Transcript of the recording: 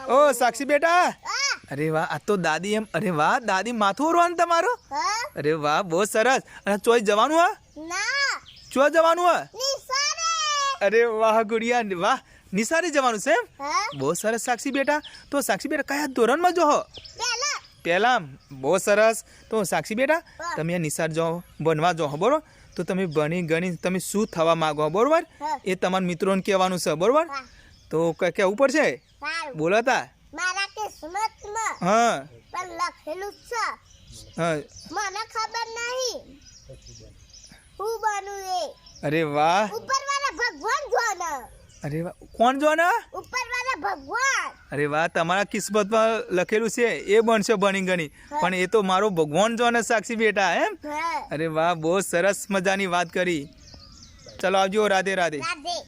ओ साक्षी बेटा, अरे वाह आ तो दादी एम, अरे वाह दादी माथું ઓરવાનું તમારું, अरे वाह बहुत सरस। અને ચોઈ જવાનું હે? ના, ચો જવાનું હે? નિસારે। अरे वाह गुड़िया, वाह નિસારે જવાનું છે એમ? बहुत સરસ साक्षी बेटा। तो साक्षी बेटा કયા ધોરણમાં જો હો? પહેલા। बहुत સરસ। તો साक्षी बेटा તમે નિસાર જાઓ, બનવા જાઓ, બરોબર? તો તમે ભણી ગણી તમે શું થવા માંગો, બરોબર? એ તમારા મિત્રોને કહેવાનું છે, બરોબર? તો કેવું પડશે? બોલો તા મારા કિસ્મતમાં હા પણ લખેલું છે, હા મને ખબર નહીં હું બનું એ। અરે વાહ, ઉપરવાળા ભગવાન જોને। અરે વાહ, કોણ જોને? ઉપરવાળા ભગવાન। અરે વાહ, તમારા કિસ્મતમાં લખેલું છે એ બનશે ભણી ગણી, પણ એ તો મારો ભગવાન જોને સાક્ષી બેટા એમ? અરે વાહ, બહુ સરસ મજાની વાત કરી। ચલો આવજો, રાધે રાધે।